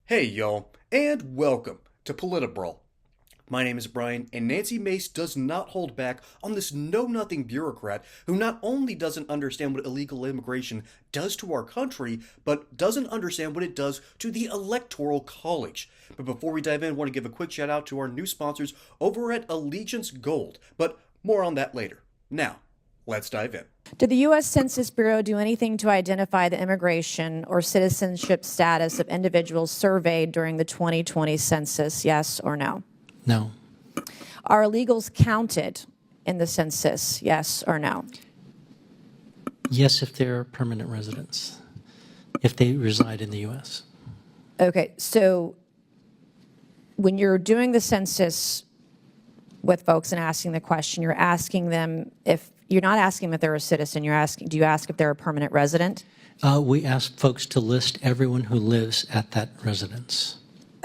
Hey y'all, and welcome to PolitiBrawl. My name is Brian, and Nancy Mace does not hold back on this know-nothing bureaucrat who not only doesn't understand what illegal immigration does to our country, but doesn't understand what it does to the Electoral College. But before we dive in, I want to give a quick shout out to our new sponsors over at Allegiance Gold, but more on that later. Now, let's dive in. Did the U.S. Census Bureau do anything to identify the immigration or citizenship status of individuals surveyed during the 2020 census, yes or no? No. Are illegals counted in the census, yes or no? Yes, if they're permanent residents, if they reside in the U.S. Okay, so when you're doing the census with folks and asking the question, you're asking them if you're not asking them if they're a citizen. You're asking, do you ask if they're a permanent resident? We ask folks to list everyone who lives at that residence.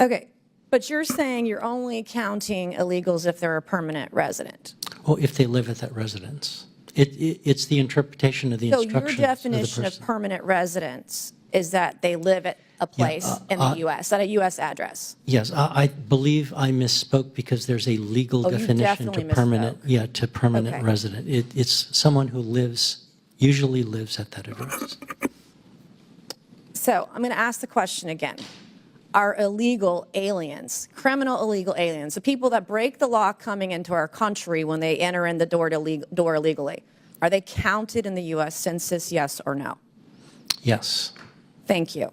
Okay, but you're saying you're only counting illegals if they're a permanent resident. Well, if they live at that residence. It's the interpretation of the So instructions your definition of of the person. permanent residence is that they live at a place in the U.S., at a U.S. address. Yes, I believe I misspoke because there's a legal Oh, you definition to definitely permanent. misspoke. Yeah, to permanent Okay. resident. It's someone who usually lives at that address. So I'm going to ask the question again. Are illegal aliens, criminal illegal aliens, the people that break the law coming into our country when they enter in the door illegally, are they counted in the U.S. Census, yes or no? Yes. Thank you.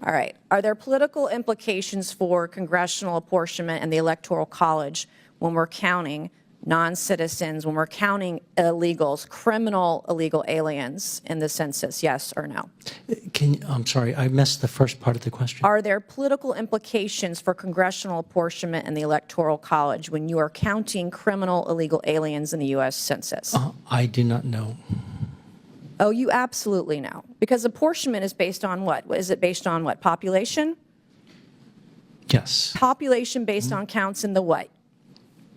All right. Are there political implications for congressional apportionment and the Electoral College when we're counting non-citizens, when we're counting illegals, criminal illegal aliens in the census, yes or no? I'm sorry, I missed the first part of the question. Are there political implications for congressional apportionment and the Electoral College when you are counting criminal illegal aliens in the U.S. Census? I do not know. Oh, you absolutely know. Because apportionment is based on what? Is it based on what? Population? Yes. Population based on counts in the what?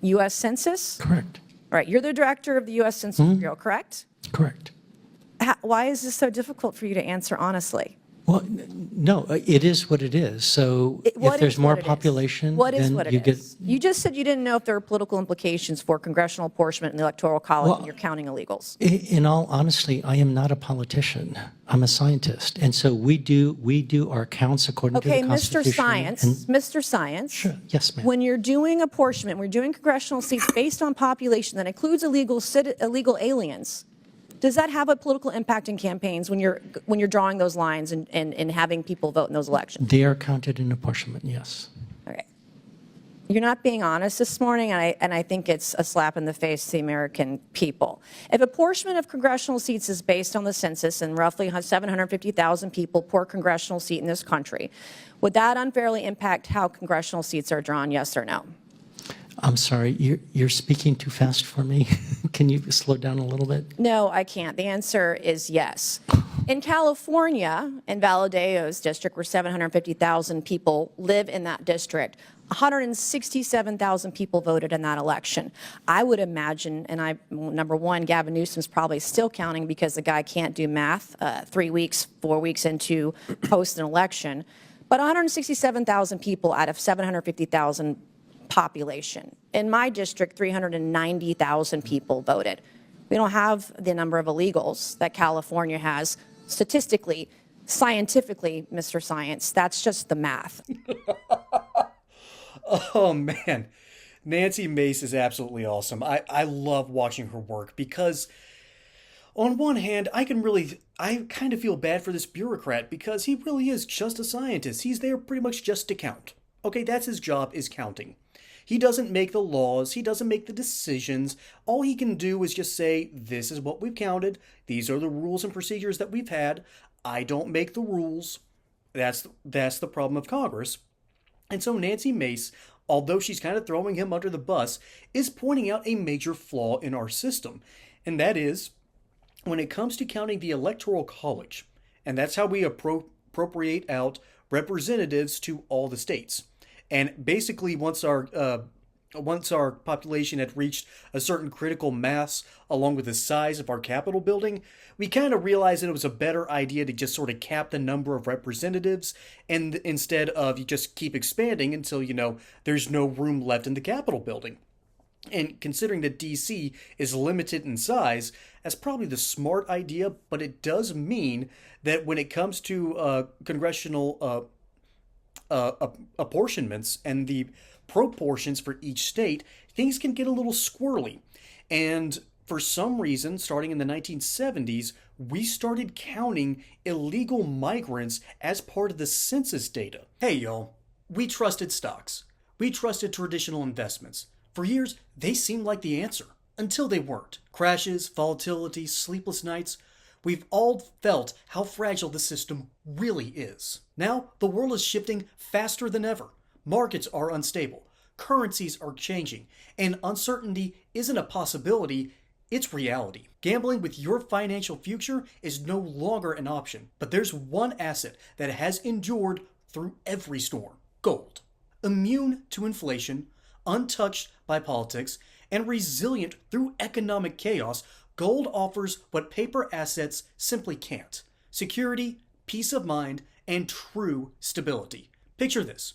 U.S. Census? Correct. All right. You're the director of the U.S. Census Bureau, correct? Correct. Why is this so difficult for you to answer honestly? Well, no, it is what it is. So if there's more population, then you get. You just said you didn't know if there were political implications for congressional apportionment in the Electoral College when you're counting illegals. In all honesty, I am not a politician. I'm a scientist, and so we do our counts according to the Okay, Mr. Constitution. Science, Mr. Science. Sure. Yes, ma'am. When you're doing apportionment, we're doing congressional seats based on population that includes illegal aliens. Does that have a political impact in campaigns when you're drawing those lines and having people vote in those elections? They are counted in apportionment. Yes. Okay. You're not being honest this morning, and I think it's a slap in the face to the American people. If apportionment of congressional seats is based on the census and roughly 750,000 people per congressional seat in this country, would that unfairly impact how congressional seats are drawn, yes or no? I'm sorry, you're speaking too fast for me. Can you slow down a little bit? No, I can't. The answer is yes. In California, in Valadeo's district, where 750,000 people live in that district, 167,000 people voted in that election. I would imagine, and number one, Gavin Newsom's probably still counting because the guy can't do math 3 weeks, 4 weeks into post an election, but 167,000 people out of 750,000 population. In my district, 390,000 people voted. We don't have the number of illegals that California has statistically, scientifically, Mr. Science. That's just the math. Oh man, Nancy Mace is absolutely awesome. I love watching her work because on one hand, I kind of feel bad for this bureaucrat because he really is just a scientist. He's there pretty much just to count. Okay, that's his job, is counting. He doesn't make the laws. He doesn't make the decisions. All he can do is just say, this is what we've counted. These are the rules and procedures that we've had. I don't make the rules. That's the problem of Congress. And so Nancy Mace, although she's kind of throwing him under the bus, is pointing out a major flaw in our system. And that is, when it comes to counting the Electoral College, and that's how we appropriate out representatives to all the states. And basically, once our once our population had reached a certain critical mass along with the size of our Capitol building, we kind of realized that it was a better idea to just sort of cap the number of representatives and instead of you just keep expanding until, there's no room left in the Capitol building. And considering that DC is limited in size, that's probably the smart idea, but it does mean that when it comes to congressional apportionments and the proportions for each state, things can get a little squirrely. And for some reason, starting in the 1970s, we started counting illegal migrants as part of the census data. Hey, y'all, we trusted stocks. We trusted traditional investments. For years, they seemed like the answer, until they weren't. Crashes, volatility, sleepless nights. We've all felt how fragile the system really is. Now, the world is shifting faster than ever. Markets are unstable. Currencies are changing. And uncertainty isn't a possibility, it's reality. Gambling with your financial future is no longer an option. But there's one asset that has endured through every storm: gold. Immune to inflation, untouched by politics, and resilient through economic chaos, gold offers what paper assets simply can't: security, peace of mind, and true stability. Picture this.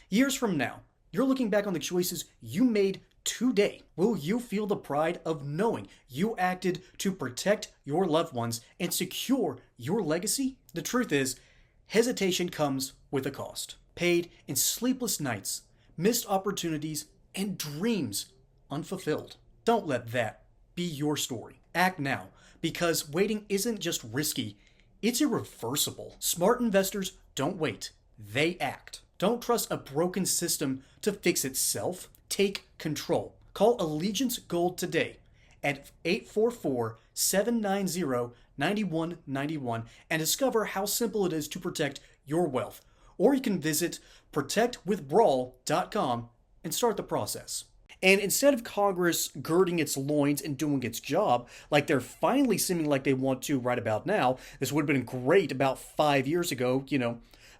Years from now, you're looking back on the choices you made today. Will you feel the pride of knowing you acted to protect your loved ones and secure your legacy? The truth is, hesitation comes with a cost. Paid in sleepless nights, missed opportunities, and dreams unfulfilled. Don't let that be your story. Act now, because waiting isn't just risky, it's irreversible. Smart investors don't wait, they act. Don't trust a broken system to fix itself. Take control. Call Allegiance Gold today at 844-790-9191 and discover how simple it is to protect your wealth. Or you can visit protectwithbrawl.com and start the process. And instead of Congress girding its loins and doing its job, like they're finally seeming like they want to right about now, this would have been great about 5 years ago,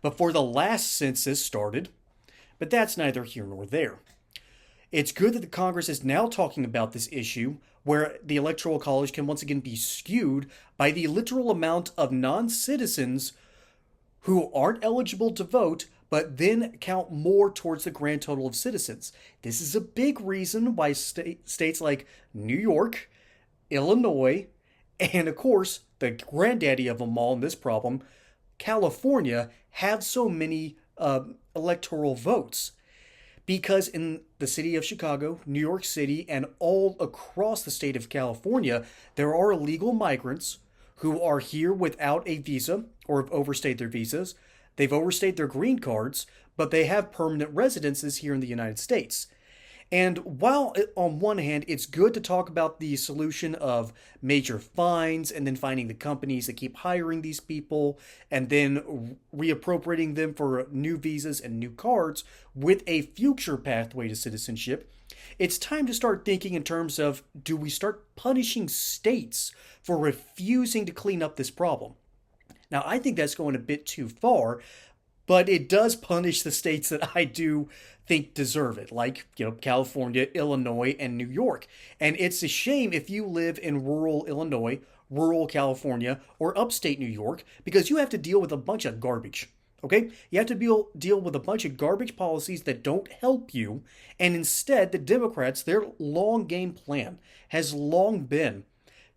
before the last census started. But that's neither here nor there. It's good that the Congress is now talking about this issue, where the Electoral College can once again be skewed by the literal amount of non-citizens who aren't eligible to vote, but then count more towards the grand total of citizens. This is a big reason why states like New York, Illinois, and of course, the granddaddy of them all in this problem, California, have so many electoral votes. Because in the city of Chicago, New York City, and all across the state of California, there are illegal migrants who are here without a visa or have overstayed their visas. They've overstayed their green cards, but they have permanent residences here in the United States. And while on one hand, it's good to talk about the solution of major fines and then finding the companies that keep hiring these people and then reappropriating them for new visas and new cards with a future pathway to citizenship, it's time to start thinking in terms of, do we start punishing states for refusing to clean up this problem? Now, I think that's going a bit too far, but it does punish the states that I do think deserve it, like, California, Illinois, and New York. And it's a shame if you live in rural Illinois, rural California, or upstate New York, because you have to deal with a bunch of garbage. Okay? You have to deal with a bunch of garbage policies that don't help you, and instead, the Democrats, their long game plan has long been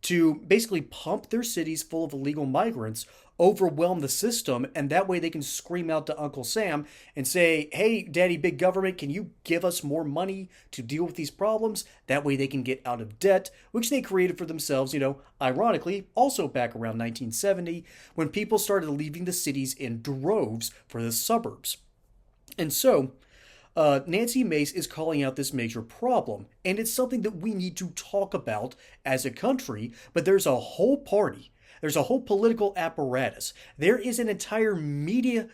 to basically pump their cities full of illegal migrants, overwhelm the system, and that way they can scream out to Uncle Sam and say, hey, Daddy Big Government, can you give us more money to deal with these problems? That way they can get out of debt, which they created for themselves, ironically, also back around 1970, when people started leaving the cities in droves for the suburbs. And so, Nancy Mace is calling out this major problem, and it's something that we need to talk about as a country, but there's a whole party, there's a whole political apparatus, there is an entire media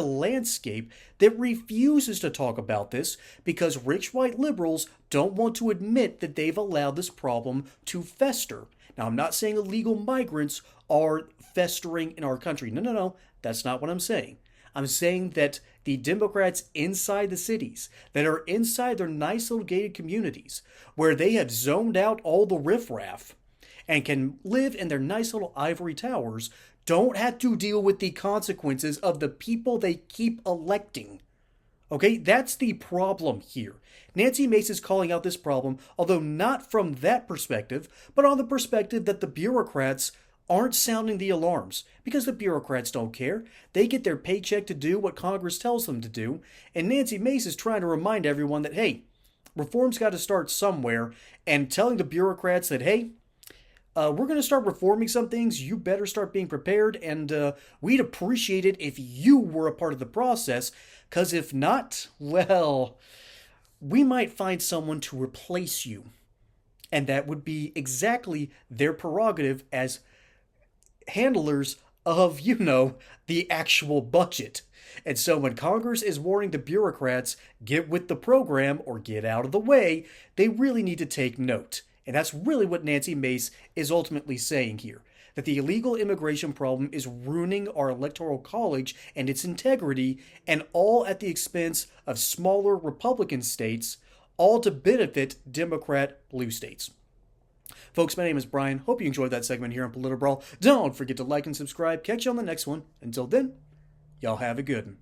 landscape that refuses to talk about this because rich white liberals don't want to admit that they've allowed this problem to fester. Now, I'm not saying illegal migrants are festering in our country. No, that's not what I'm saying. I'm saying that the Democrats inside the cities, that are inside their nice little gated communities, where they have zoned out all the riffraff and can live in their nice little ivory towers, don't have to deal with the consequences of the people they keep electing. Okay, that's the problem here. Nancy Mace is calling out this problem, although not from that perspective, but on the perspective that the bureaucrats aren't sounding the alarms, because the bureaucrats don't care. They get their paycheck to do what Congress tells them to do, and Nancy Mace is trying to remind everyone that, hey, reform's got to start somewhere, and telling the bureaucrats that, hey, we're going to start reforming some things. You better start being prepared, and we'd appreciate it if you were a part of the process, because if not, well, we might find someone to replace you. And that would be exactly their prerogative as handlers of, the actual budget. And so when Congress is warning the bureaucrats, get with the program or get out of the way, they really need to take note. And that's really what Nancy Mace is ultimately saying here. That the illegal immigration problem is ruining our electoral college and its integrity, and all at the expense of smaller Republican states, all to benefit Democrat blue states. Folks, my name is Brian. Hope you enjoyed that segment here on PolitiBrawl. Don't forget to like and subscribe. Catch you on the next one. Until then, y'all have a good one.